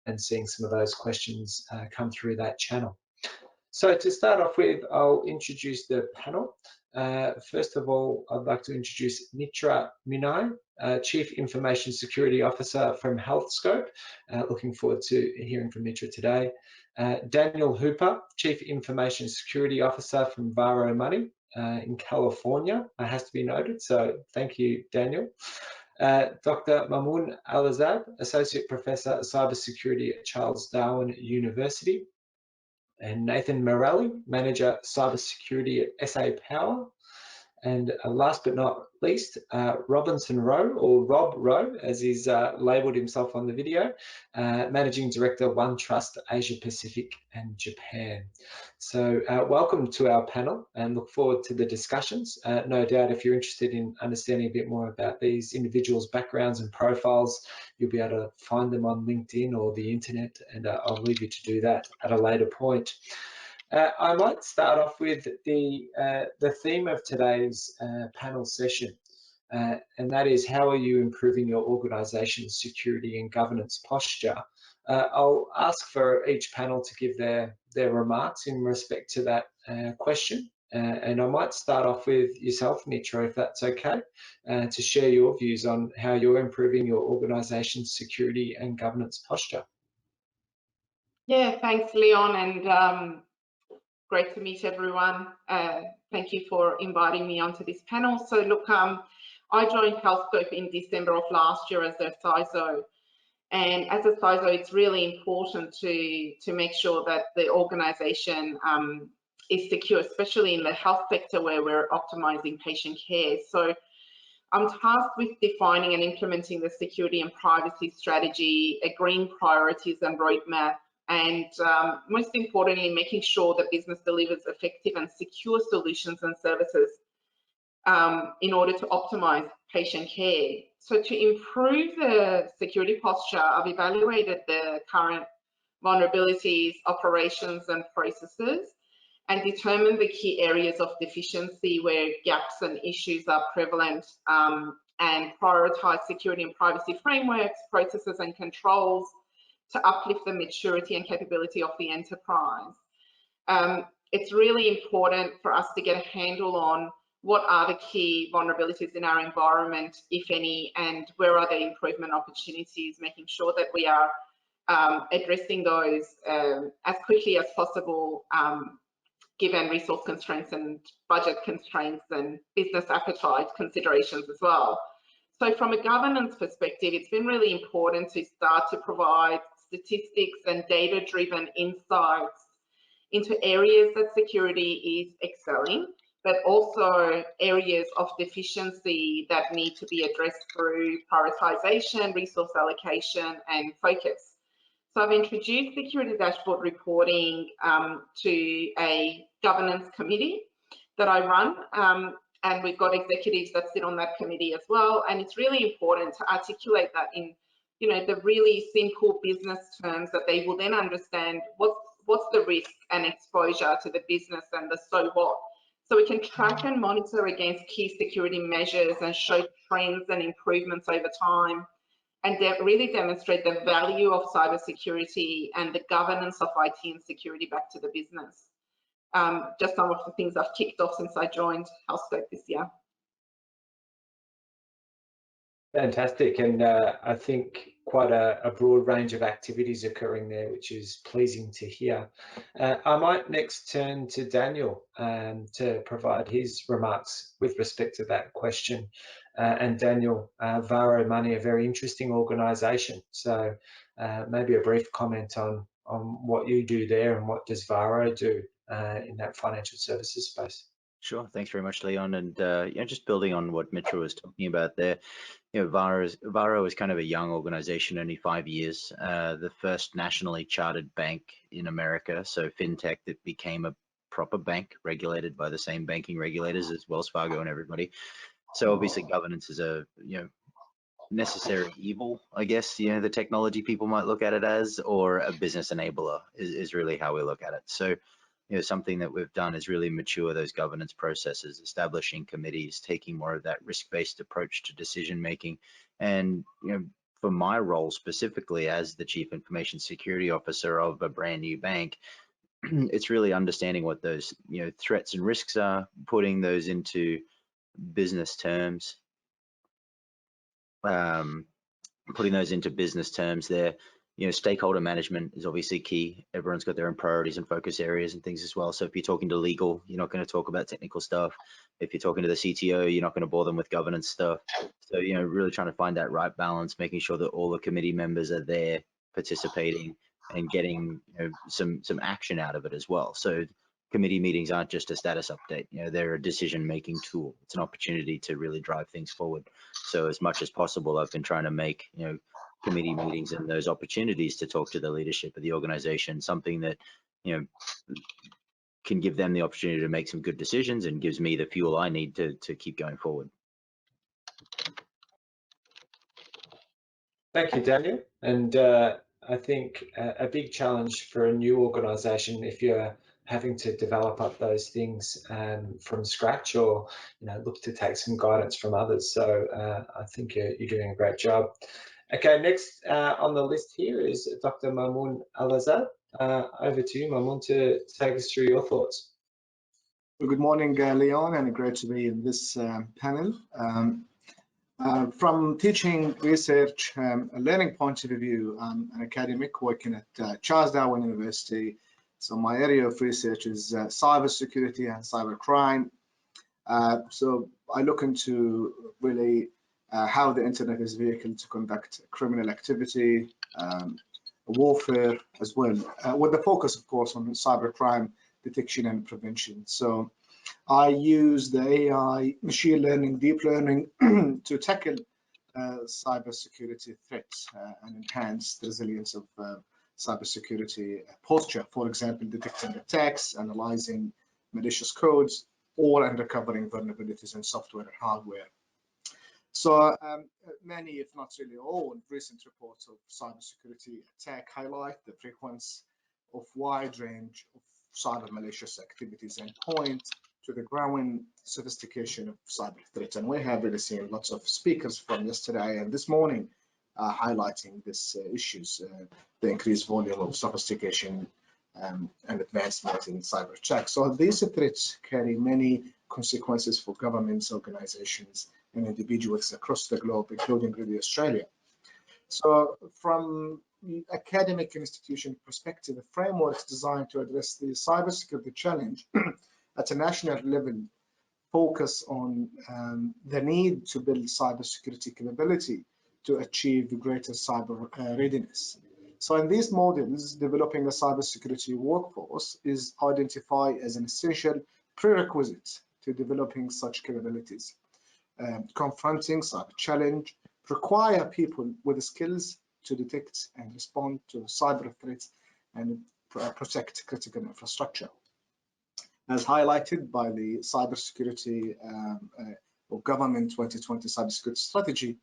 and seeing some of those questions come through that channel. So to start off with, I'll introduce the panel. First of all, I'd like to introduce Mitra Minai, Chief Information Security Officer from HealthScope. Looking forward to hearing from Mitra today. Daniel Hooper, Chief Information Security Officer from Varo Money in California, has to be noted, so thank you, Daniel. Dr. Mamoun Al-Azab, Associate Professor of Cybersecurity at Charles Darwin University. And Nathan Morelli, Manager Cybersecurity at SA Power. And last but not least, Robinson Rowe, or Rob Rowe, as he's labelled himself on the video, Managing Director, OneTrust Asia Pacific and Japan. So welcome to our panel and look forward to the discussions. No doubt if you're interested in understanding a bit more about these individuals' backgrounds and profiles, you'll be able to find them on LinkedIn or the internet, and I'll leave you to do that at a later point. I might start off with the theme of today's panel session, and that is, how are you improving your organisation's security and governance posture? I'll ask for each panel to give their remarks in respect to that question, and I might start off with yourself, Mitra, if that's okay, to share your views on how you're improving your organisation's security and governance posture. Yeah, thanks, Leon, and great to meet everyone. Thank you for inviting me onto this panel. So look, I joined HealthScope in December of last year as a CISO. And as a CISO, it's really important to make sure that the organization is secure, especially in the health sector where we're optimizing patient care. So I'm tasked with defining and implementing the security and privacy strategy, agreeing priorities and roadmap, and most importantly, making sure that business delivers effective and secure solutions and services in order to optimize patient care. So to improve the security posture, I've evaluated the current vulnerabilities, operations, and processes, and determined the key areas of deficiency where gaps and issues are prevalent, and prioritize security and privacy frameworks, processes, and controls to uplift the maturity and capability of the enterprise. It's really important for us to get a handle on what are the key vulnerabilities in our environment, if any, and where are the improvement opportunities, making sure that we are addressing those as quickly as possible, given resource constraints and budget constraints and business appetite considerations as well. So from a governance perspective, it's been really important to start to provide statistics and data-driven insights into areas that security is excelling, but also areas of deficiency that need to be addressed through prioritization, resource allocation, and focus. So I've introduced security dashboard reporting to a governance committee that I run, and we've got executives that sit on that committee as well. And it's really important to articulate that in, you know, the really simple business terms that they will then understand what's the risk and exposure to the business and the so what. So we can track and monitor against key security measures and show trends and improvements over time, and really demonstrate the value of cybersecurity and the governance of IT and security back to the business. Just some of the things I've kicked off since I joined HealthScope this year. Fantastic, and I think quite a broad range of activities occurring there, which is pleasing to hear. I might next turn to Daniel to provide his remarks with respect to that question. And Daniel, Varo Money, a very interesting organisation. So maybe a brief comment on what you do there and what does Varo do in that financial services space. Sure, thanks very much, Leon. And yeah, just building on what Mitra was talking about there, you know, Varo is kind of a young organization, only 5 years, the first nationally chartered bank in America. So fintech that became a proper bank regulated by the same banking regulators as Wells Fargo and everybody. So obviously governance is a, you know, necessary evil, I guess, you know, the technology people might look at it as, or a business enabler is really how we look at it. So, you know, something that we've done is really mature those governance processes, establishing committees, taking more of that risk-based approach to decision making. And, you know, from my role specifically as the Chief Information Security Officer of a brand new bank, it's really understanding what those threats and risks are, putting those into business terms, there. Stakeholder management is obviously key. Everyone's got their own priorities and focus areas and things as well. So if you're talking to legal, you're not going to talk about technical stuff. If you're talking to the CTO, you're not going to bore them with governance stuff. So, really trying to find that right balance, making sure that all the committee members are there participating and getting some action out of it as well. So committee meetings aren't just a status update. They're a decision-making tool. It's an opportunity to really drive things forward. So as much as possible, I've been trying to make committee meetings and those opportunities to talk to the leadership of the organization something that can give them the opportunity to make some good decisions and gives me the fuel I need to keep going forward. Thank you, Daniel. And I think a big challenge for a new organisation, if you're having to develop up those things from scratch, or look to take some guidance from others. So I think you're doing a great job. Okay, next on the list here is Dr. Mamoun Alazad. Over to you, Mamoun, to take us through your thoughts. Well, good morning, Leon, and great to be in this panel. From teaching, research, and learning point of view, I'm an academic working at Charles Darwin University. So my area of research is cybersecurity and cybercrime. So I look into really how the internet is a vehicle to conduct criminal activity, warfare as well, with the focus, of course, on cybercrime detection and prevention. So I use the AI, machine learning, deep learning to tackle cybersecurity threats and enhance the resilience of cybersecurity posture. For example, detecting attacks, analyzing malicious codes, or uncovering vulnerabilities in software and hardware. So many, if not really all, recent reports of cybersecurity attack highlight the frequency of wide range of cyber malicious activities and point to the growing sophistication of cyber threats. And we have really seen lots of speakers from yesterday and this morning highlighting these issues, the increased volume of sophistication and advancement in cyber attacks. So these threats carry many consequences for governments, organizations, and individuals across the globe, including really Australia. So from the academic institution perspective, a framework is designed to address the cybersecurity challenge at a national level, focus on the need to build cybersecurity capability to achieve greater cyber readiness. So in these models, developing a cybersecurity workforce is identified as an essential prerequisite to developing such capabilities. Confronting cyber challenge require people with the skills to detect and respond to cyber threats and protect critical infrastructure. As highlighted by the Cybersecurity or Government 2020 Cybersecurity Strategy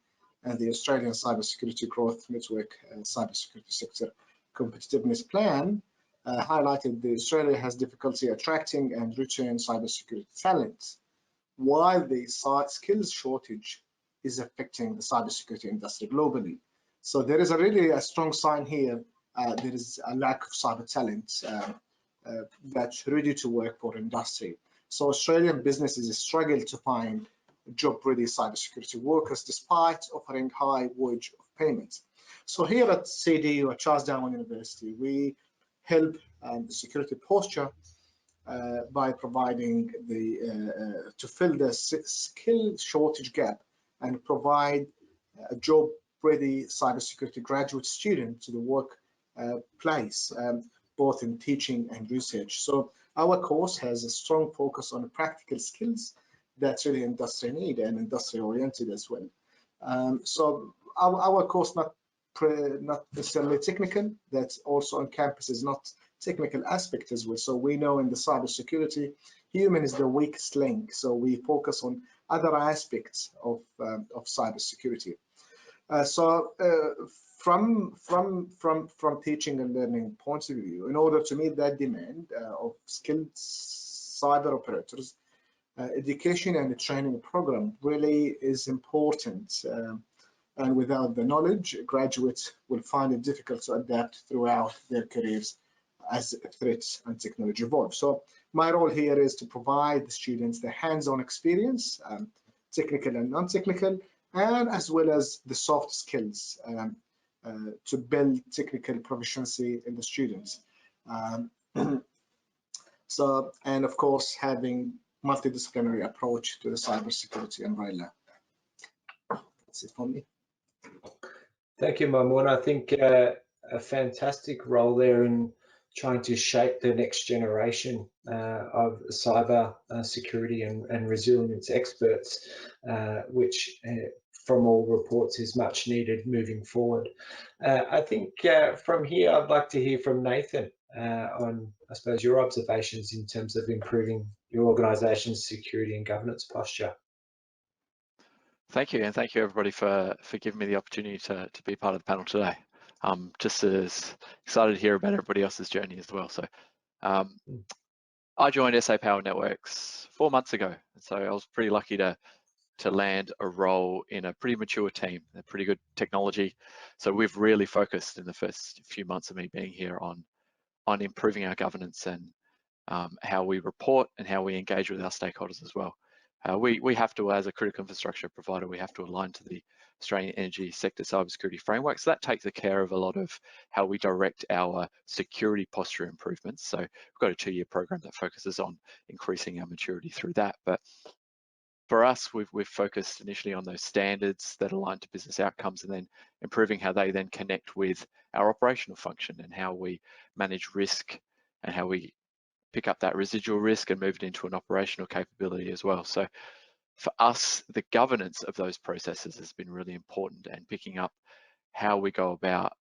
and the Australian Cybersecurity Growth Network Cybersecurity Sector Competitiveness Plan, highlighted that Australia has difficulty attracting and retaining cybersecurity talent, while the skills shortage is affecting the cybersecurity industry globally. So there is really a strong sign here. There is a lack of cyber talent that's ready to work for industry. So Australian businesses struggle to find job-ready cybersecurity workers despite offering high wage of payments. So here at CDU, at Charles Darwin University, we help the security posture by providing to fill the skill shortage gap and provide a job-ready cybersecurity graduate student to the workplace, both in teaching and research. So our course has a strong focus on practical skills that's really industry need and industry oriented as well. So our course not necessarily technical, that's also on campus is not technical aspect as well. So we know in the cybersecurity, human is the weakest link. So we focus on other aspects of cybersecurity. From teaching and learning points of view, in order to meet that demand of skilled cyber operators, education and training program really is important and without the knowledge, graduates will find it difficult to adapt throughout their careers as threats and technology evolve. So my role here is to provide the students the hands-on experience, technical and non-technical, and as well as the soft skills to build technical proficiency in the students. So, and of course, having multidisciplinary approach to the cybersecurity umbrella. That's it for me. Thank you, Mahmoud. I think a fantastic role there in trying to shape the next generation of cyber security and resilience experts, which from all reports is much needed moving forward. I think from here, I'd like to hear from Nathan on, I suppose, your observations in terms of improving your organisation's security and governance posture. Thank you, and thank you everybody for giving me the opportunity to be part of the panel today. I'm just as excited to hear about everybody else's journey as well. So I joined SA Power Networks 4 months ago, and so I was pretty lucky to land a role in a pretty mature team, a pretty good technology. So we've really focused in the first few months of me being here on improving our governance and how we report and how we engage with our stakeholders as well. We have to, as a critical infrastructure provider, we have to align to the Australian energy sector cybersecurity framework. So that takes care of a lot of how we direct our security posture improvements. So we've got a 2-year program that focuses on increasing our maturity through that. But for us, we've focused initially on those standards that align to business outcomes, and then improving how they then connect with our operational function and how we manage risk and how we pick up that residual risk and move it into an operational capability as well. So for us, the governance of those processes has been really important, and picking up how we go about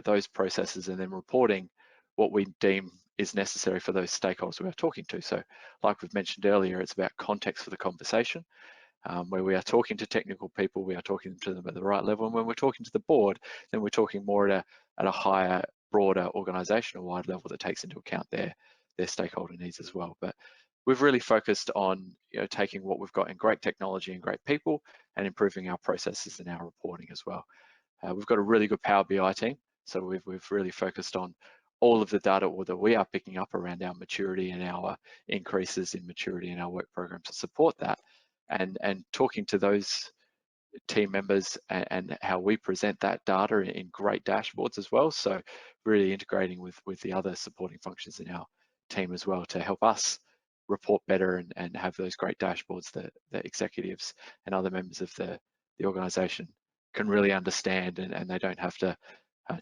those processes and then reporting what we deem is necessary for those stakeholders we are talking to. So like we've mentioned earlier, it's about context for the conversation. Where we are talking to technical people, we are talking to them at the right level. And when we're talking to the board, then we're talking more at a higher, broader organizational wide level that takes into account their stakeholder needs as well. But we've really focused on taking what we've got in great technology and great people and improving our processes and our reporting as well. We've got a really good Power BI team, so we've really focused on all of the data that we are picking up around our maturity and our increases in maturity in our work program to support that, and talking to those team members and how we present that data in great dashboards as well. So really integrating with the other supporting functions in our team as well to help us report better and have those great dashboards that executives and other members of the organization can really understand, and they don't have to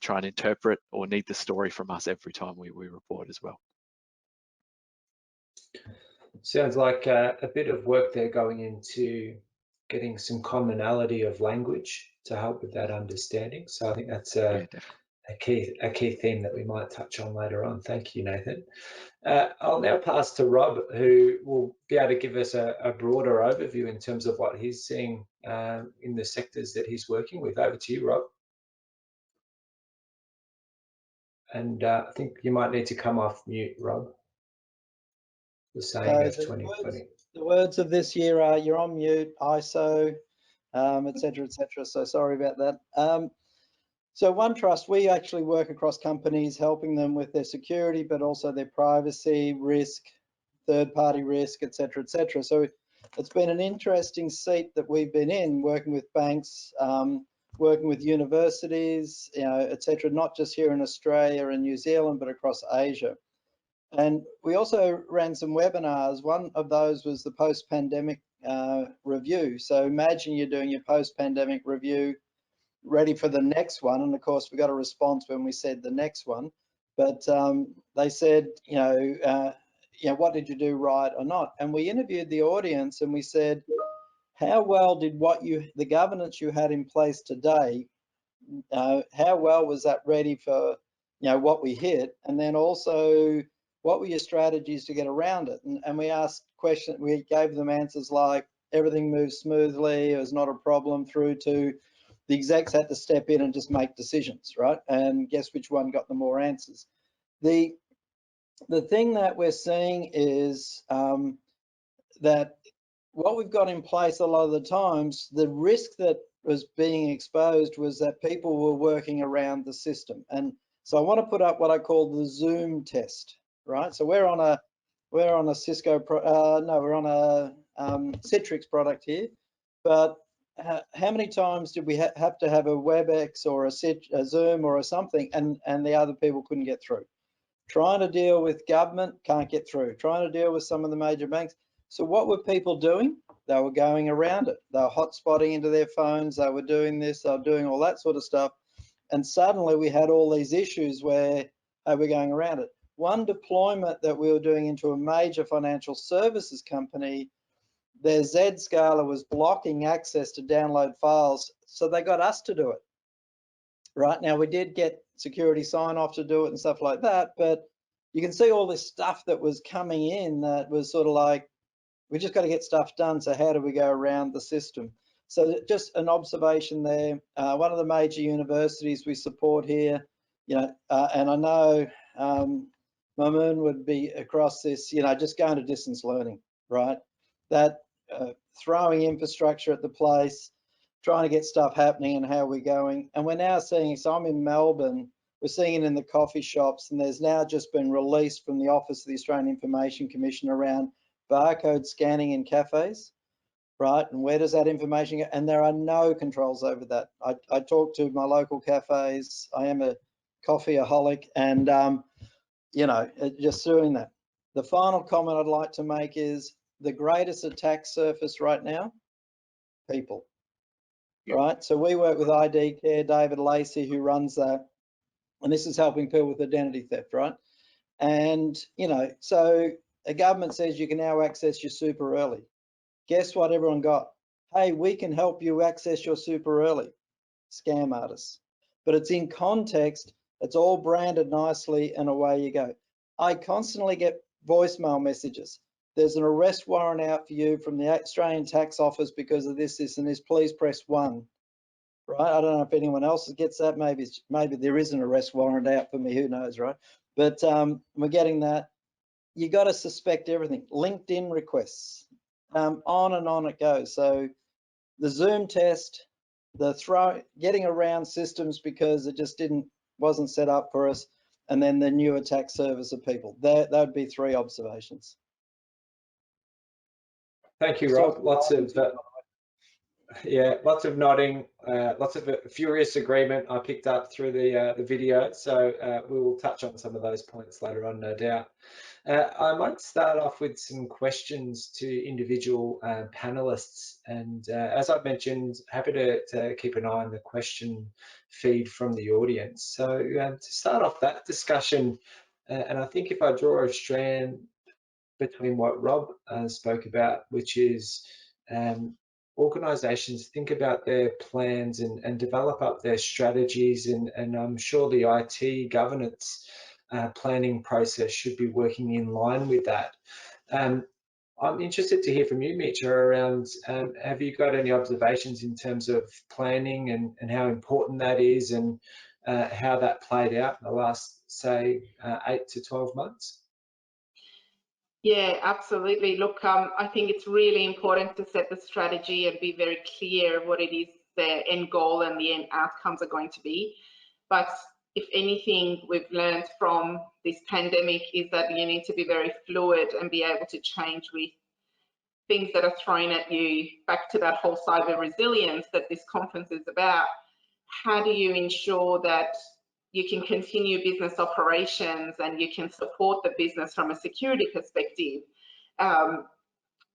try and interpret or need the story from us every time we report as well. Sounds like a bit of work there going into getting some commonality of language to help with that understanding. So I think that's a key theme that we might touch on later on. Thank you, Nathan. I'll now pass to Rob, who will be able to give us a broader overview in terms of what he's seeing in the sectors that he's working with. Over to you, Rob. And I think you might need to come off mute, Rob. The saying of 2020. The words of this year are you're on mute, ISO, et cetera, et cetera. So sorry about that. So OneTrust, we actually work across companies, helping them with their security, but also their privacy, risk, third-party risk, et cetera, et cetera. So it's been an interesting seat that we've been in, working with banks, working with universities, et cetera, not just here in Australia and New Zealand, but across Asia. And we also ran some webinars. One of those was the post-pandemic review. So imagine you're doing your post-pandemic review, ready for the next one. And of course, we got a response when we said the next one. But they said, what did you do right or not? And we interviewed the audience and we said, how well did the governance you had in place today, how well was that ready for what we hit? And then also, what were your strategies to get around it? And we asked questions, we gave them answers like everything moved smoothly, it was not a problem, through to the execs had to step in and just make decisions, right? And guess which one got the more answers? The thing that we're seeing is that what we've got in place a lot of the times, the risk that was being exposed was that people were working around the system. And so I want to put up what I call the Zoom test, right? So we're on a Cisco, we're on a Citrix product here, but how many times did we have to have a WebEx or a Zoom or a something, and the other people couldn't get through? Trying to deal with government, can't get through. Trying to deal with some of the major banks. So what were people doing? They were going around it. They were hotspotting into their phones. They were doing this. They were doing all that sort of stuff. And suddenly we had all these issues where they were going around it. One deployment that we were doing into a major financial services company, their Zscaler was blocking access to download files. So they got us to do it. Right now, we did get security sign off to do it and stuff like that, but you can see all this stuff that was coming in that was sort of like, we just got to get stuff done. So how do we go around the system? So just an observation there. One of the major universities we support here, and I know Mamoon would be across this, just going to distance learning, right? That throwing infrastructure at the place, trying to get stuff happening and how we're going. And we're now seeing, so I'm in Melbourne, we're seeing it in the coffee shops, and there's now just been released from the Office of the Australian Information Commission around barcode scanning in cafes, right? And where does that information go? And there are no controls over that. I talk to my local cafes. I am a coffeeaholic, and just doing that. The final comment I'd like to make is the greatest attack surface right now, people. Right, so we work with ID Care, David Lacey, who runs that, and this is helping people with identity theft, right? And so the government says you can now access your super early. Guess what everyone got? Hey, we can help you access your super early. Scam artists. But it's in context, it's all branded nicely, and away you go. I constantly get voicemail messages. There's an arrest warrant out for you from the Australian Tax Office because of this, and this. Please press 1. Right? I don't know if anyone else gets that. Maybe there is an arrest warrant out for me. Who knows, right? But we're getting that. You got to suspect everything. LinkedIn requests, on and on it goes. So the Zoom test, getting around systems because it just wasn't set up for us, and then the new attack surface of people. That would be 3 observations. Thank you, Rob. Lots of nodding, lots of furious agreement I picked up through the video. So we will touch on some of those points later on, no doubt. I might start off with some questions to individual panelists. And as I've mentioned, happy to keep an eye on the question feed from the audience. So to start off that discussion, and I think if I draw a strand between what Rob spoke about, which is organisations think about their plans and develop up their strategies, and I'm sure the IT governance planning process should be working in line with that. I'm interested to hear from you, Mitch, around have you got any observations in terms of planning and how important that is, and how that played out in the last, say, 8 to 12 months? Yeah, absolutely. Look, I think it's really important to set the strategy and be very clear what it is the end goal and the end outcomes are going to be. But if anything we've learned from this pandemic is that you need to be very fluid and be able to change with things that are thrown at you. Back to that whole cyber resilience that this conference is about. How do you ensure that you can continue business operations and you can support the business from a security perspective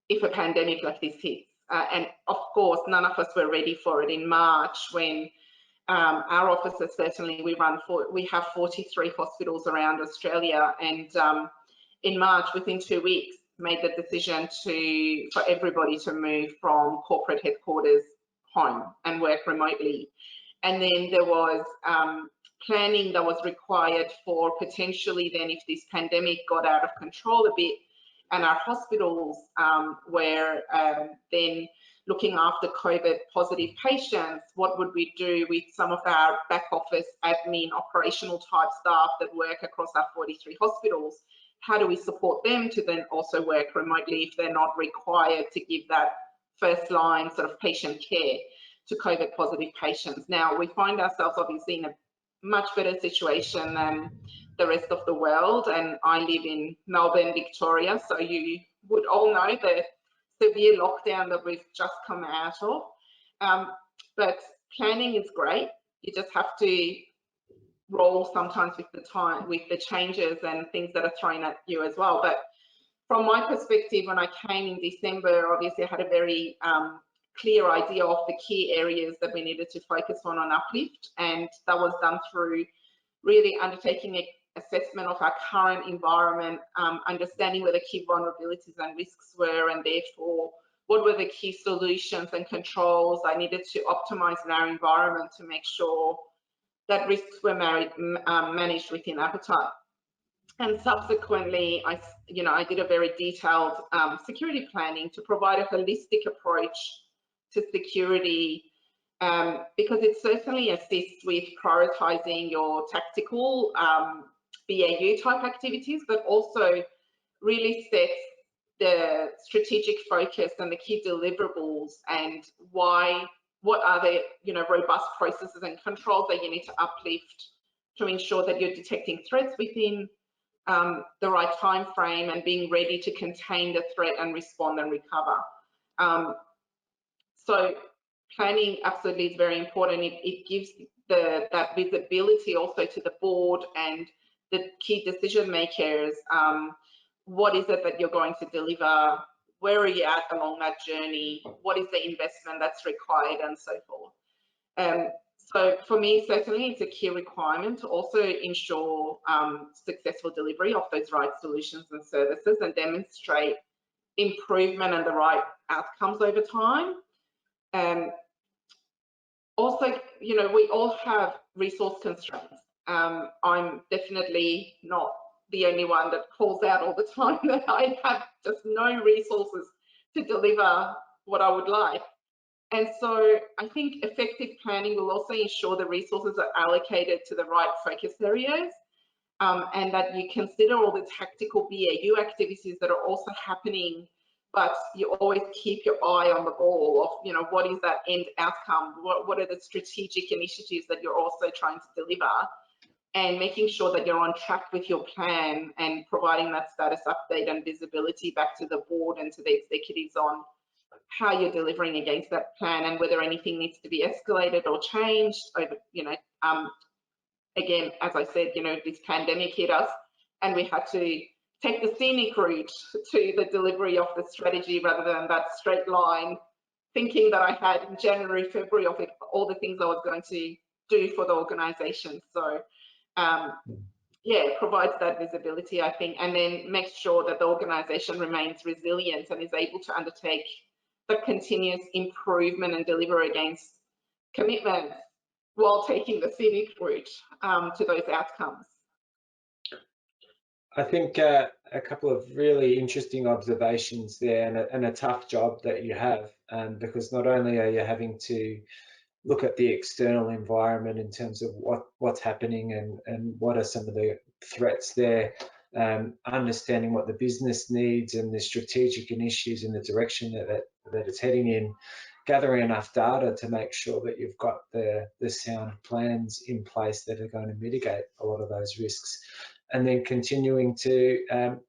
if a pandemic like this hits? And of course, none of us were ready for it in March when our offices, certainly we have 43 hospitals around Australia, and in March, within 2 weeks, made the decision for everybody to move from corporate headquarters home and work remotely. And then there was planning that was required for potentially then if this pandemic got out of control a bit and our hospitals were then looking after COVID positive patients, what would we do with some of our back office admin operational type staff that work across our 43 hospitals? How do we support them to then also work remotely if they're not required to give that first line sort of patient care? to COVID positive patients. Now, we find ourselves obviously in a much better situation than the rest of the world, and I live in Melbourne, Victoria, so you would all know the severe lockdown that we've just come out of. But planning is great. You just have to roll sometimes with the time, with the changes and things that are thrown at you as well. But from my perspective, when I came in December, obviously I had a very clear idea of the key areas that we needed to focus on uplift, and that was done through really undertaking an assessment of our current environment, understanding where the key vulnerabilities and risks were, and therefore what were the key solutions and controls I needed to optimize in our environment to make sure that risks were managed within appetite. And subsequently, I did a very detailed security planning to provide a holistic approach to security, because it certainly assists with prioritizing your tactical BAU type activities, but also really sets the strategic focus and the key deliverables, and what are the robust processes and controls that you need to uplift to ensure that you're detecting threats within the right time frame and being ready to contain the threat and respond and recover. So planning absolutely is very important. It gives that visibility also to the board and the key decision makers. What is it that you're going to deliver? Where are you at along that journey? What is the investment that's required, and so forth. So for me, certainly it's a key requirement to also ensure successful delivery of those right solutions and services and demonstrate improvement and the right outcomes over time. Also, we all have resource constraints. I'm definitely not the only one that calls out all the time that I have just no resources to deliver what I would like. And so I think effective planning will also ensure the resources are allocated to the right focus areas, and that you consider all the tactical BAU activities that are also happening, but you always keep your eye on the ball of, what is that end outcome? What are the strategic initiatives that you're also trying to deliver, and making sure that you're on track with your plan and providing that status update and visibility back to the board and to the executives on how you're delivering against that plan and whether anything needs to be escalated or changed over, again, as I said, this pandemic hit us and we had to take the scenic route to the delivery of the strategy rather than that straight line thinking that I had in January, February of it, all the things I was going to do for the organization. So yeah, it provides that visibility, I think, and then makes sure that the organization remains resilient and is able to undertake the continuous improvement and deliver against commitments while taking the scenic route to those outcomes. I think a couple of really interesting observations there, and a tough job that you have, because not only are you having to look at the external environment in terms of what's happening and what are some of the threats there, understanding what the business needs and the strategic initiatives and the direction that it's heading in, gathering enough data to make sure that you've got the sound plans in place that are going to mitigate a lot of those risks, and then continuing to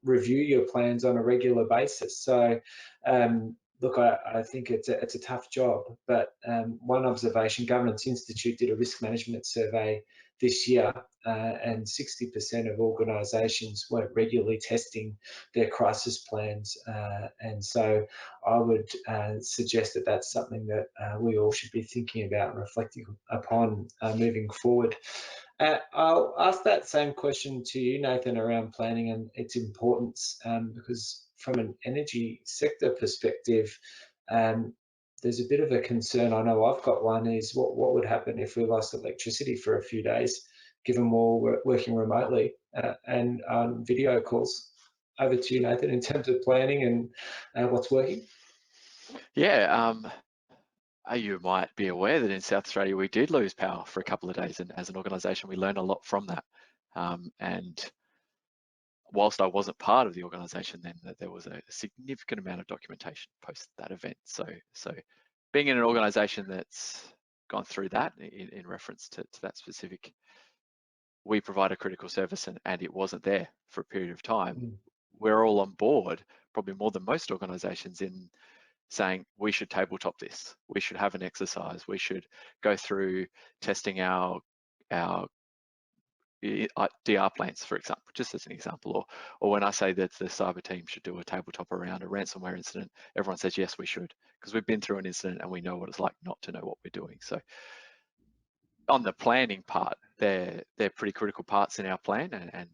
review your plans on a regular basis. So look, I think it's a tough job, but one observation, Governance Institute did a risk management survey this year, and 60% of organisations weren't regularly testing their crisis plans, and so I would suggest that that's something that we all should be thinking about and reflecting upon moving forward. I'll ask that same question to you, Nathan, around planning and its importance, because from an energy sector perspective, there's a bit of a concern. I know I've got one, is what would happen if we lost electricity for a few days, given we're working remotely and on video calls. Over to you, Nathan, in terms of planning and what's working. Yeah, you might be aware that in South Australia we did lose power for a couple of days, and as an organisation we learned a lot from that. And whilst I wasn't part of the organisation then, there was a significant amount of documentation post that event. So being in an organization that's gone through that in reference to that specific, we provide a critical service and it wasn't there for a period of time. We're all on board, probably more than most organizations, in saying we should tabletop this, we should have an exercise, we should go through testing our DR plans, for example, just as an example, or when I say that the cyber team should do a tabletop around a ransomware incident, everyone says yes, we should, because we've been through an incident and we know what it's like not to know what we're doing. So on the planning part, they're pretty critical parts in our plan, and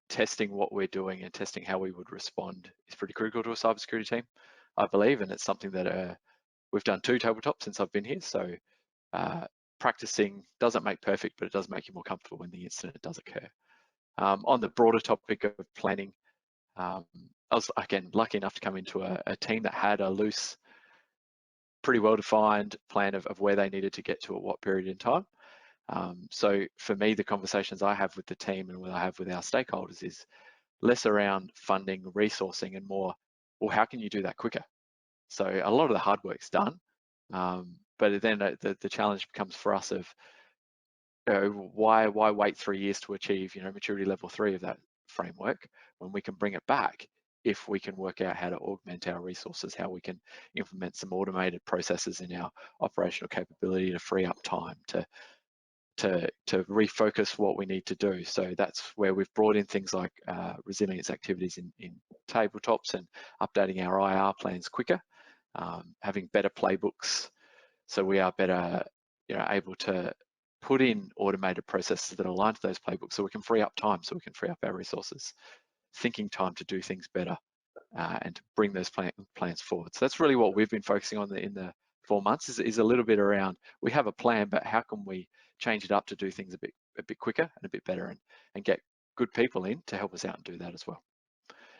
testing what we're doing and testing how we would respond is pretty critical to a cybersecurity team, I believe, and it's something that we've done 2 tabletops since I've been here. So practicing doesn't make perfect, but it does make you more comfortable when the incident does occur. On the broader topic of planning, I was, again, lucky enough to come into a team that had a loose, pretty well-defined plan of where they needed to get to at what period in time. So for me, the conversations I have with the team and what I have with our stakeholders is less around funding, resourcing, and more, well, how can you do that quicker? So a lot of the hard work's done, but then the challenge becomes for us of, why wait 3 years to achieve, maturity level 3 of that framework when we can bring it back if we can work out how to augment our resources, how we can implement some automated processes in our operational capability to free up time to refocus what we need to do. So that's where we've brought in things like resilience activities in tabletops and updating our IR plans quicker, having better playbooks, so we are better able to put in automated processes that align to those playbooks, so we can free up time, so we can free up our resources, thinking time to do things better, and to bring those plans forward. So that's really what we've been focusing on in the 4 months, is a little bit around, we have a plan, but how can we change it up to do things a bit quicker and a bit better, and get good people in to help us out and do that as well.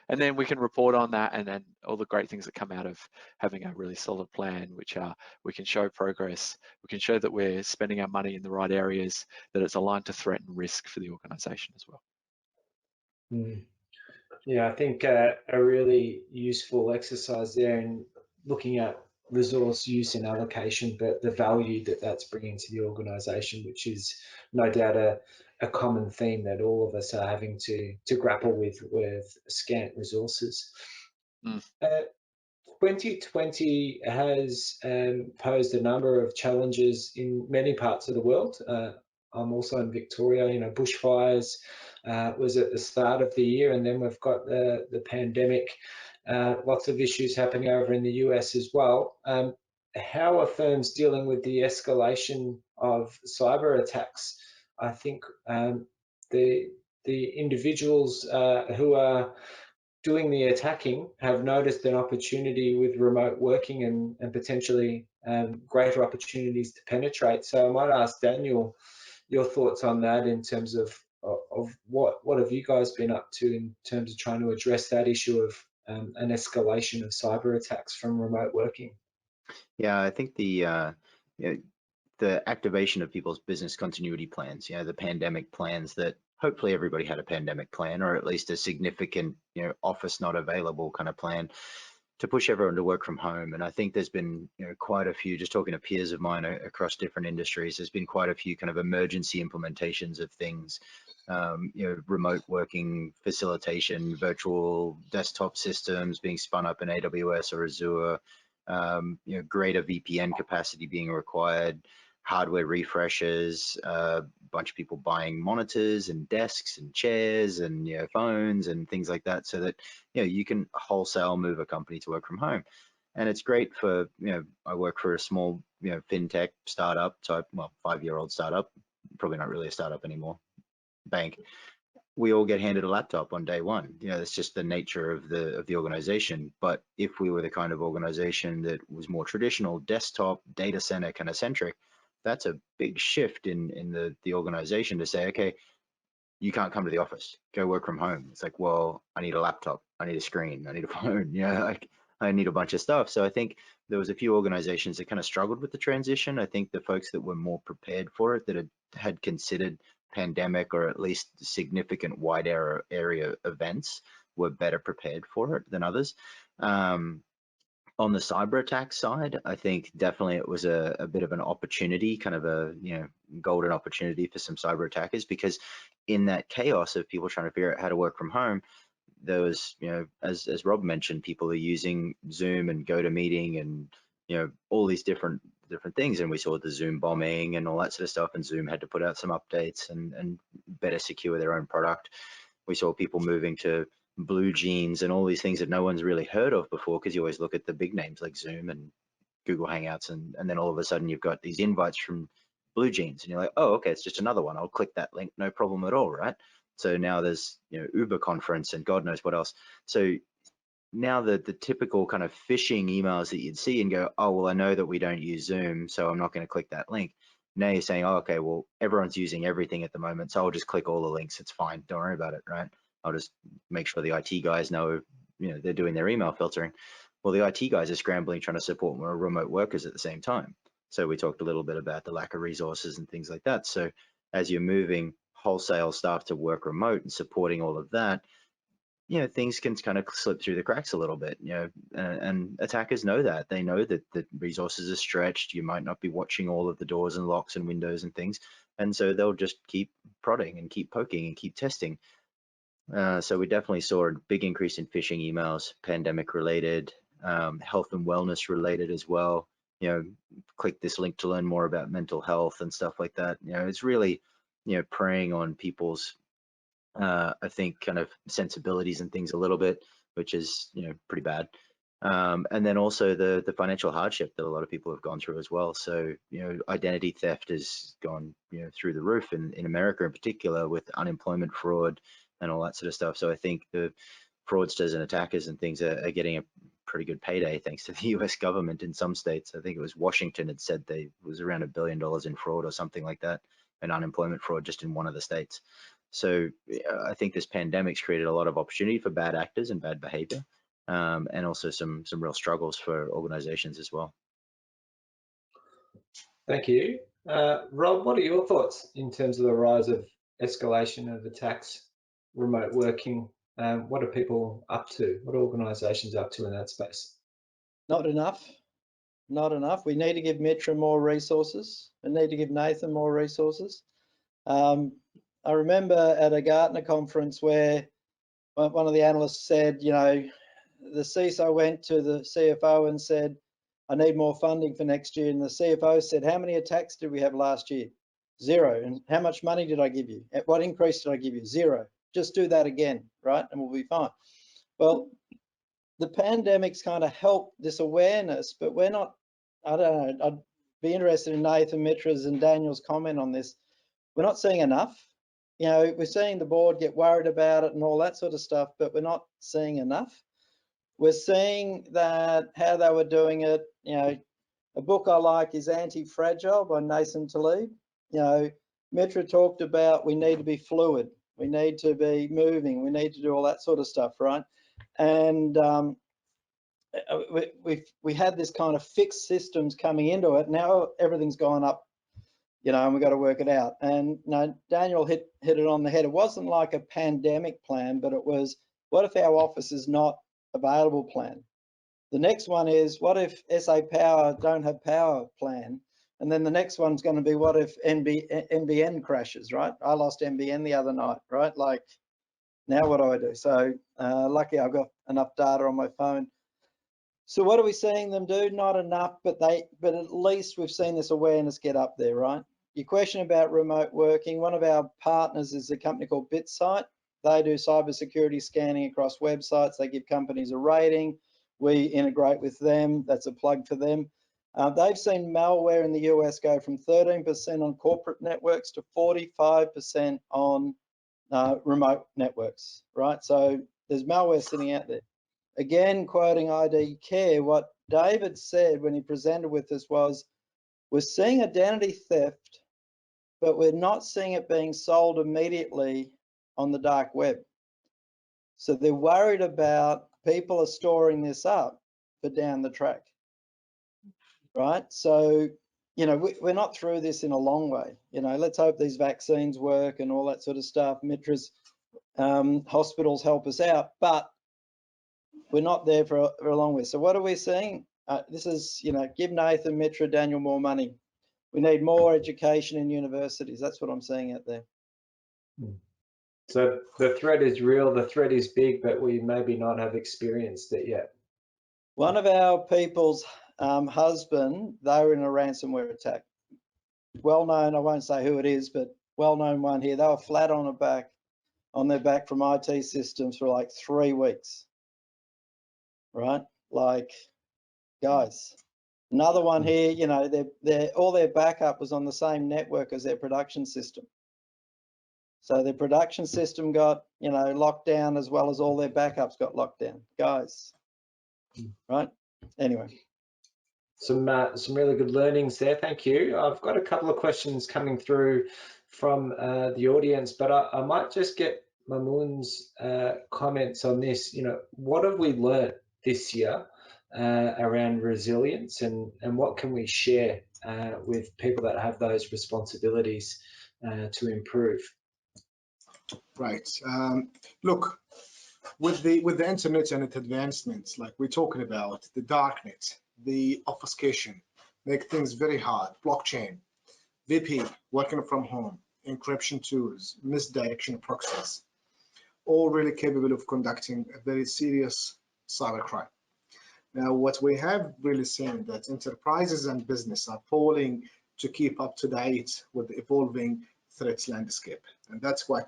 And then we can report on that, and then all the great things that come out of having a really solid plan, which are, we can show progress, we can show that we're spending our money in the right areas, that it's aligned to threat and risk for the organization as well. Yeah, I think a really useful exercise there in looking at resource use and allocation, but the value that that's bringing to the organization, which is no doubt a common theme that all of us are having to grapple with scant resources. 2020 has posed a number of challenges in many parts of the world. I'm also in Victoria. Bushfires was at the start of the year, and then we've got the pandemic. Lots of issues happening over in the US as well. How are firms dealing with the escalation of cyber attacks? I think the individuals who are doing the attacking have noticed an opportunity with remote working and potentially greater opportunities to penetrate. So I might ask Daniel your thoughts on that in terms of what have you guys been up to in terms of trying to address that issue of an escalation of cyber attacks from remote working? Yeah, I think the activation of people's business continuity plans, the pandemic plans, that hopefully everybody had a pandemic plan, or at least a significant, office not available kind of plan to push everyone to work from home. And I think there's been quite a few, just talking to peers of mine across different industries, there's been quite a few kind of emergency implementations of things, remote working facilitation, virtual desktop systems being spun up in AWS or Azure, greater VPN capacity being required, hardware refreshes, a bunch of people buying monitors and desks and chairs and phones and things like that, so that you can wholesale move a company to work from home. And it's great for, I work for a small fintech startup type, well, 5-year-old startup, probably not really a startup anymore, bank. We all get handed a laptop on day one. That's just the nature of the organization. But if we were the kind of organization that was more traditional, desktop, data center kind of centric, that's a big shift in the organization to say, okay, you can't come to the office, go work from home. It's like, well, I need a laptop, I need a screen, I need a phone, I need a bunch of stuff. So I think there was a few organizations that kind of struggled with the transition. I think the folks that were more prepared for it, that had considered pandemic or at least significant wide area events, were better prepared for it than others. On the cyber attack side, I think definitely it was a bit of an opportunity, kind of a golden opportunity for some cyber attackers, because in that chaos of people trying to figure out how to work from home, there was, as Rob mentioned, people are using Zoom and GoToMeeting and all these different things, and we saw the Zoom bombing and all that sort of stuff, and Zoom had to put out some updates and better secure their own product. We saw people moving to Blue Jeans and all these things that no one's really heard of before, because you always look at the big names like Zoom and Google Hangouts, and then all of a sudden you've got these invites from Blue Jeans and you're like, oh, okay, it's just another one. I'll click that link, no problem at all, right? So now there's Uber conference and God knows what else. So now the typical kind of phishing emails that you'd see and go, oh, well, I know that we don't use Zoom, so I'm not going to click that link. Now you're saying, oh, okay, well, everyone's using everything at the moment, so I'll just click all the links. It's fine. Don't worry about it, right? I'll just make sure the IT guys know, they're doing their email filtering. Well, the IT guys are scrambling, trying to support more remote workers at the same time. So we talked a little bit about the lack of resources and things like that. So as you're moving wholesale staff to work remote and supporting all of that, things can kind of slip through the cracks a little bit, and attackers know that. They know that the resources are stretched. You might not be watching all of the doors and locks and windows and things. And so they'll just keep prodding and keep poking and keep testing. So we definitely saw a big increase in phishing emails, pandemic related, health and wellness related as well. Click this link to learn more about mental health and stuff like that. It's really, preying on people's I think kind of sensibilities and things a little bit, which is pretty bad. And then also the financial hardship that a lot of people have gone through as well. So identity theft has gone through the roof in America in particular, with unemployment fraud and all that sort of stuff. So I think the fraudsters and attackers and things are getting a pretty good payday thanks to the US government in some states. I think it was Washington had said they was around $1 billion in fraud or something like that, in unemployment fraud just in one of the states. So I think this pandemic's created a lot of opportunity for bad actors and bad behavior, and also some real struggles for organizations as well. Thank you. Rob, what are your thoughts in terms of the rise of escalation of attacks, remote working? What are people up to? What are organizations up to in that space? Not enough. Not enough. We need to give Mitra more resources. We need to give Nathan more resources. I remember at a Gartner conference where one of the analysts said, the CISO went to the CFO and said, I need more funding for next year. And the CFO said, how many attacks did we have last year? 0. And how much money did I give you? What increase did I give you? 0. Just do that again, right? And we'll be fine. Well, the pandemic's kind of helped this awareness, but we're not, I don't know, I'd be interested in Nathan, Mitra's and Daniel's comment on this. We're not seeing enough. We're seeing the board get worried about it and all that sort of stuff, but we're not seeing enough. We're seeing that how they were doing it, a book I like is Anti-Fragile by Nathan Taleb. Mitra talked about we need to be fluid, we need to be moving, we need to do all that sort of stuff, right? And we had this kind of fixed systems coming into it. Now everything's gone up, and we've got to work it out. And Daniel hit it on the head. It wasn't like a pandemic plan, but it was, what if our office is not available plan? The next one is, what if SA Power don't have power plan? And then the next one's going to be, what if NBN crashes, right? I lost NBN the other night, right? Like, now what do I do? So lucky I've got enough data on my phone. So what are we seeing them do? Not enough, but at least we've seen this awareness get up there, right? Your question about remote working, one of our partners is a company called BitSite. They do cybersecurity scanning across websites. They give companies a rating. We integrate with them. That's a plug for them. They've seen malware in the US go from 13% on corporate networks to 45% on remote networks, right? So there's malware sitting out there. Again, quoting ID Care, what David said when he presented with us was, we're seeing identity theft, but we're not seeing it being sold immediately on the dark web. So they're worried about people are storing this up for down the track, right? So, we're not through this in a long way. Let's hope these vaccines work and all that sort of stuff. Mitra's hospitals help us out, but we're not there for a long way. So what are we seeing? This is, give Nathan, Mitra, Daniel more money. We need more education in universities. That's what I'm seeing out there. So the threat is real, the threat is big, but we maybe not have experienced it yet. One of our people's husband, they were in a ransomware attack. Well known, I won't say who it is, but well known one here. They were flat on their back from IT systems for like 3 weeks. Right? Like, guys. Another one here, all their backup was on the same network as their production system. So their production system got, locked down, as well as all their backups got locked down. Guys, right? Anyway. Some really good learnings there. Thank you. I've got a couple of questions coming through from the audience, but I might just get Mamun's comments on this. What have we learned this year around resilience, and what can we share with people that have those responsibilities to improve? Right. Look, with the internet and its advancements, like we're talking about, the darknet, the obfuscation, make things very hard. Blockchain, VP, working from home, encryption tools, misdirection proxies, all really capable of conducting a very serious cybercrime. Now, what we have really seen that enterprises and business are falling to keep up to date with the evolving threats landscape, and that's quite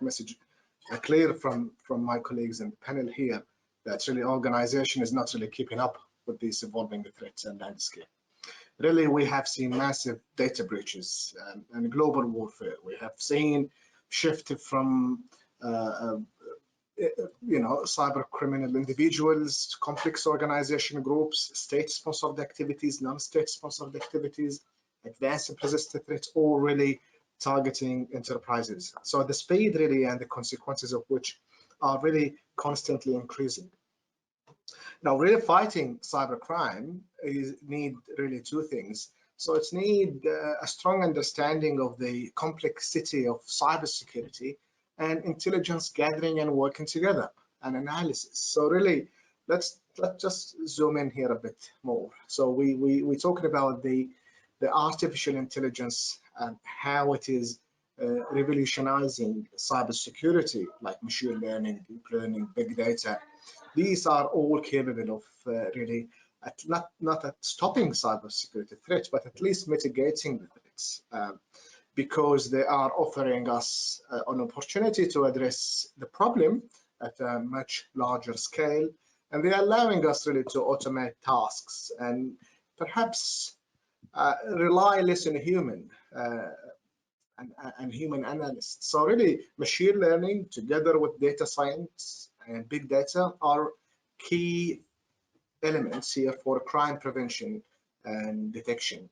clear from my colleagues in the panel here, that really organization is not really keeping up with these evolving threats and landscape. Really, we have seen massive data breaches and global warfare. We have seen shift from cyber criminal individuals, complex organization groups, state-sponsored activities, non-state-sponsored activities, advanced and persistent threats, all really targeting enterprises. So the speed really and the consequences of which are really constantly increasing. Now, really fighting cybercrime need really 2 things. So it's need a strong understanding of the complexity of cybersecurity and intelligence gathering and working together and analysis. So really, let's just zoom in here a bit more. So we're talking about the artificial intelligence and how it is revolutionizing cybersecurity, like machine learning, deep learning, big data. These are all capable of really not at stopping cybersecurity threats, but at least mitigating the threats, because they are offering us an opportunity to address the problem at a much larger scale, and they are allowing us really to automate tasks and perhaps rely less on human and human analysts. So really, machine learning together with data science and big data are key elements here for crime prevention and detection.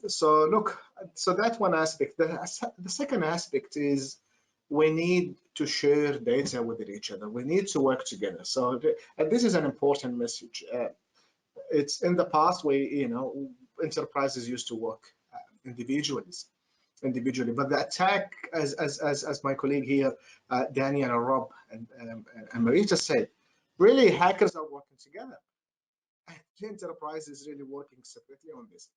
So look, so that's one aspect. The second aspect is we need to share data with each other. We need to work together. So and this is an important message. It's in the past enterprises used to work individually, but the attack, as my colleague here, Daniel and Rob and Marita said, really hackers are working together. The enterprise is really working separately on this,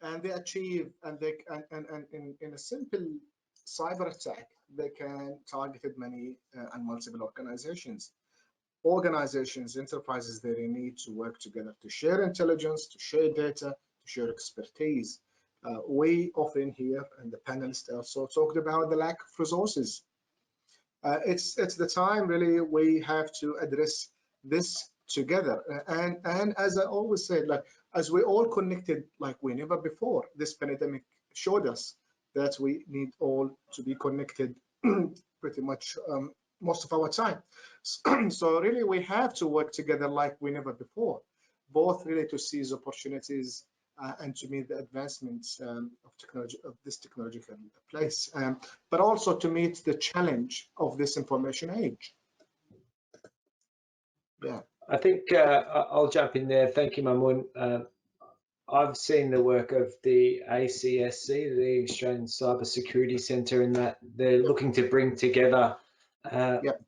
and they achieve, and in a simple cyber attack, they can target many and multiple organizations. Enterprises, they need to work together to share intelligence, to share data, to share expertise. We often here, and the panelists also talked about the lack of resources. It's the time really we have to address this together. And as I always said, like as we all connected like we never before, this pandemic showed us that we need all to be connected pretty much most of our time. So really we have to work together like we never before, both really to seize opportunities and to meet the advancements of technology, of this technological place, but also to meet the challenge of this information age. Yeah, I think I'll jump in there. Thank you, Mamun. I've seen the work of the ACSC, the Australian Cyber Security Centre, in that they're looking to bring together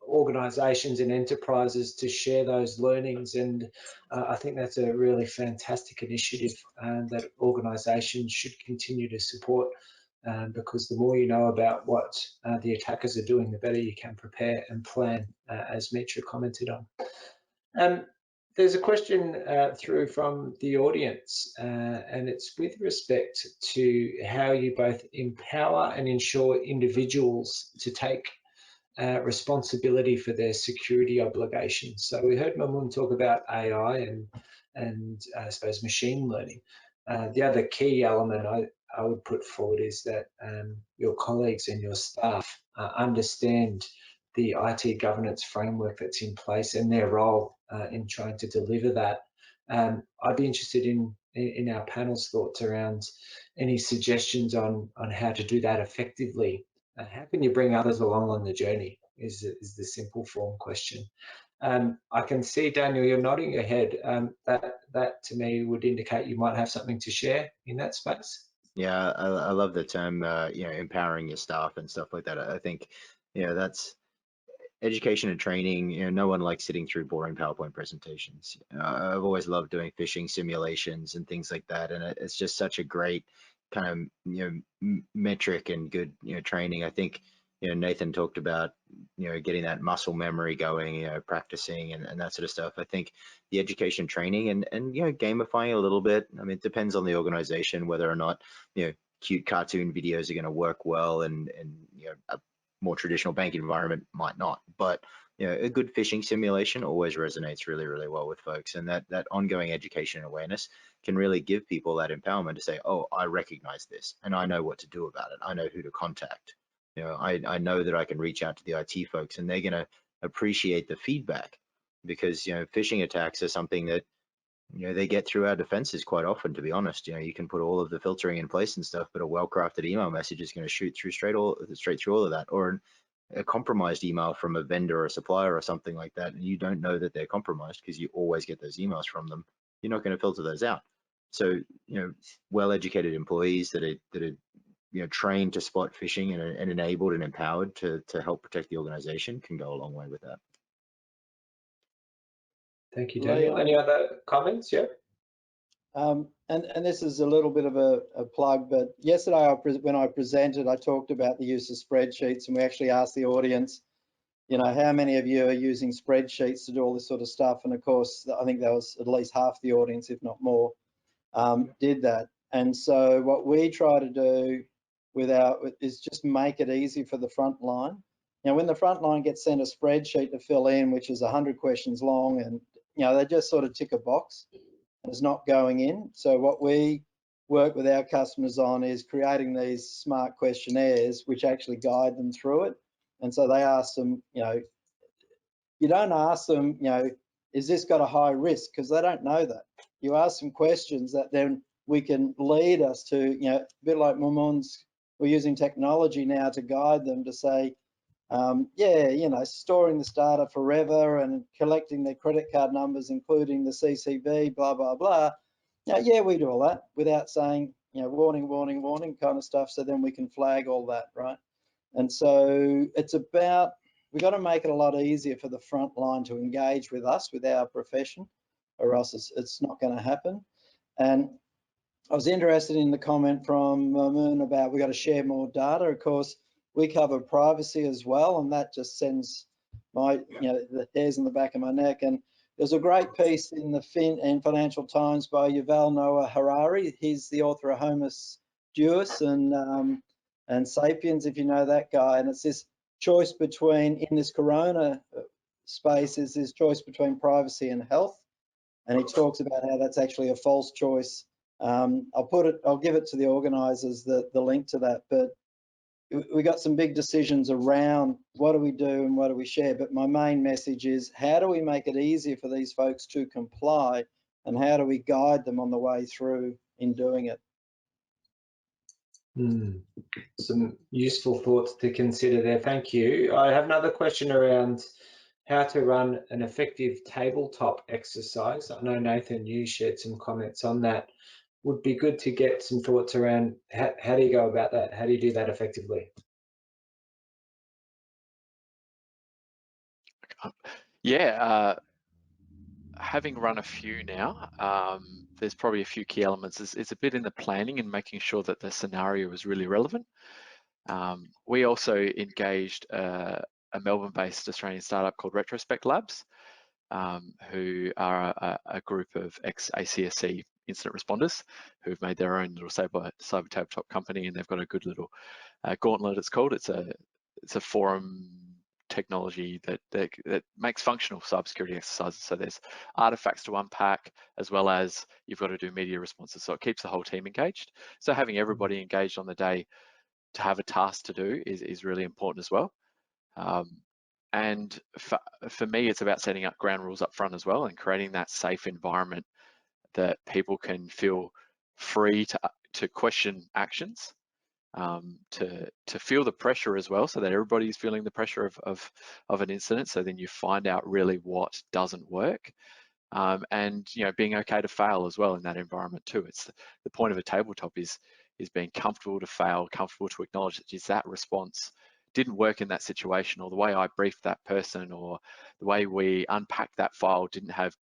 organizations and enterprises to share those learnings. And I think that's a really fantastic initiative that organizations should continue to support, because the more you know about what the attackers are doing, the better you can prepare and plan, as Mitra commented on. There's a question through from the audience, and it's with respect to how you both empower and ensure individuals to take responsibility for their security obligations. So we heard Mamoon talk about AI and I suppose machine learning. The other key element I would put forward is that your colleagues and your staff understand the IT governance framework that's in place and their role in trying to deliver that. I'd be interested in our panel's thoughts around any suggestions on how to do that effectively. How can you bring others along on the journey is the simple form question. I can see, Daniel, you're nodding your head. That to me would indicate you might have something to share in that space. Yeah, I love the term, empowering your staff and stuff like that. I think, that's education and training. No one likes sitting through boring PowerPoint presentations. I've always loved doing phishing simulations and things like that, and it's just such a great kind of metric and good training. I think Nathan talked about getting that muscle memory going, practicing and that sort of stuff. I think the education training and gamifying a little bit. I mean, it depends on the organization whether or not cute cartoon videos are going to work well, and a more traditional bank environment might not. But a good phishing simulation always resonates really, really well with folks, and that ongoing education and awareness can really give people that empowerment to say, oh, I recognize this and I know what to do about it. I know who to contact. I know that I can reach out to the IT folks, and they're going to appreciate the feedback, because phishing attacks are something that they get through our defenses quite often, to be honest. You can put all of the filtering in place and stuff, but a well-crafted email message is going to shoot through straight through all of that. Or a compromised email from a vendor or a supplier or something like that, and you don't know that they're compromised because you always get those emails from them. You're not going to filter those out. So well-educated employees that are trained to spot phishing and enabled and empowered to help protect the organization can go a long way with that. Thank you, Daniel. Any other comments? Yeah. And this is a little bit of a plug, but yesterday when I presented, I talked about the use of spreadsheets, and we actually asked the audience, how many of you are using spreadsheets to do all this sort of stuff? And of course, I think that was at least half the audience, if not more, did that. And so what we try to do is just make it easy for the front line. Now, when the front line gets sent a spreadsheet to fill in, which is 100 questions long, and they just sort of tick a box, and it's not going in. So what we work with our customers on is creating these smart questionnaires which actually guide them through it. And so they ask them, you don't ask them, is this got a high risk? Because they don't know that. You ask them questions that then we can lead us to, a bit like Mamoon's, we're using technology now to guide them to say, storing this data forever and collecting their credit card numbers, including the CCV, blah, blah, blah. Yeah, we do all that without saying, warning, warning, warning kind of stuff. So then we can flag all that, right? And so it's about, we've got to make it a lot easier for the front line to engage with us, with our profession, or else it's not going to happen. And I was interested in the comment from Moon about we got to share more data. Of course, we cover privacy as well, and that just sends my, the hairs in the back of my neck. And there's a great piece in the Financial Times by Yuval Noah Harari. He's the author of Homo Deus and Sapiens, if you know that guy. And it's this choice between, in this corona space, is this choice between privacy and health. And he talks about how that's actually a false choice. I'll give it to the organisers, the link to that. But we got some big decisions around what do we do and what do we share. But my main message is, how do we make it easier for these folks to comply, and how do we guide them on the way through in doing it? Some useful thoughts to consider there. Thank you. I have another question around how to run an effective tabletop exercise. I know, Nathan, you shared some comments on that. Would be good to get some thoughts around how do you go about that? How do you do that effectively? Yeah, having run a few now, there's probably a few key elements. It's a bit in the planning and making sure that the scenario is really relevant. We also engaged a Melbourne-based Australian startup called Retrospect Labs, who are a group of ex-ACSC incident responders who've made their own little cyber tabletop company, and they've got a good little gauntlet, it's called. It's a forum technology that makes functional cybersecurity exercises. So there's artifacts to unpack, as well as you've got to do media responses. So it keeps the whole team engaged. So having everybody engaged on the day to have a task to do is really important as well. And for me, it's about setting up ground rules up front as well, and creating that safe environment that people can feel free to question actions, to feel the pressure as well, so that everybody's feeling the pressure of an incident. So then you find out really what doesn't work, and being okay to fail as well in that environment too. It's the point of a tabletop is being comfortable to fail, comfortable to acknowledge that that response didn't work in that situation, or the way I briefed that person, or the way we unpacked that file didn't have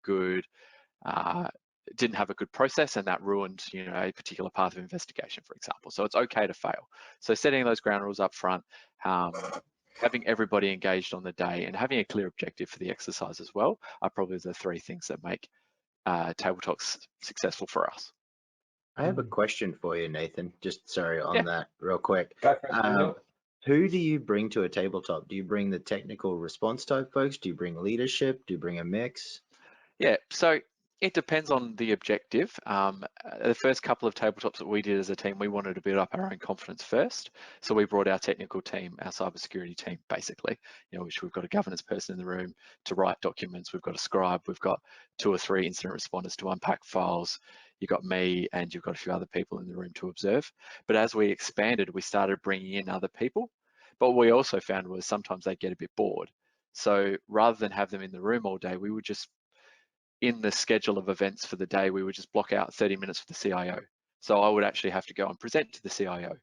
a good process, and that ruined a particular path of investigation, for example. So it's okay to fail. So setting those ground rules up front, having everybody engaged on the day, and having a clear objective for the exercise as well are probably the three things that make tabletops successful for us. I have a question for you, Nathan. Just sorry on that real quick. Go for it, who do you bring to a tabletop? Do you bring the technical response type folks? Do you bring leadership? Do you bring a mix? Yeah, so it depends on the objective. The first couple of tabletops that we did as a team, we wanted to build up our own confidence first. So we brought our technical team, our cybersecurity team, basically, which we've got a governance person in the room to write documents. We've got a scribe. We've got 2 or 3 incident responders to unpack files. You've got me, and you've got a few other people in the room to observe. But as we expanded, we started bringing in other people. But what we also found was sometimes they get a bit bored. So rather than have them in the room all day, we would just, in the schedule of events for the day, we would just block out 30 minutes for the CIO. So I would actually have to go and present to the CIO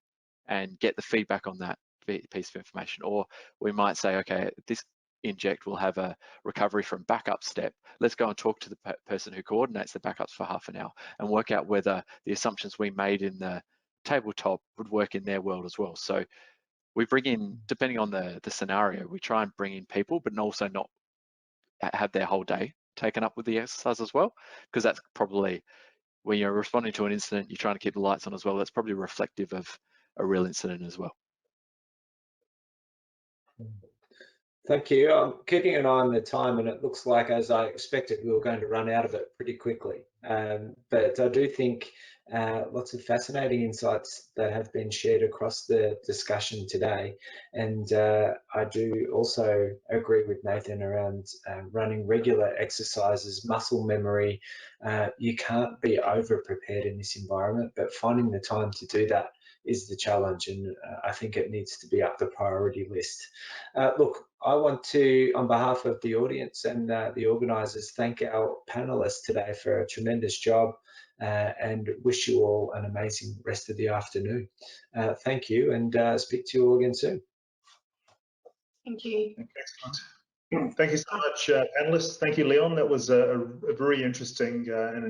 and get the feedback on that piece of information. Or we might say, okay, this inject will have a recovery from backup step. Let's go and talk to the person who coordinates the backups for half an hour and work out whether the assumptions we made in the tabletop would work in their world as well. So we bring in, depending on the scenario, we try and bring in people, but also not have their whole day taken up with the exercise as well, because that's probably, when you're responding to an incident, you're trying to keep the lights on as well. That's probably reflective of a real incident as well. Thank you. I'm keeping an eye on the time, and it looks like, as I expected, we were going to run out of it pretty quickly. But I do think lots of fascinating insights that have been shared across the discussion today. And I do also agree with Nathan around running regular exercises, muscle memory. You can't be over prepared in this environment, but finding the time to do that is the challenge, and I think it needs to be up the priority list. Look, I want to, on behalf of the audience and the organisers, thank our panellists today for a tremendous job, and wish you all an amazing rest of the afternoon. Thank you, and speak to you all again soon. Thank you. Excellent. Thank you so much, panelists. Thank you, Leon. That was a very interesting and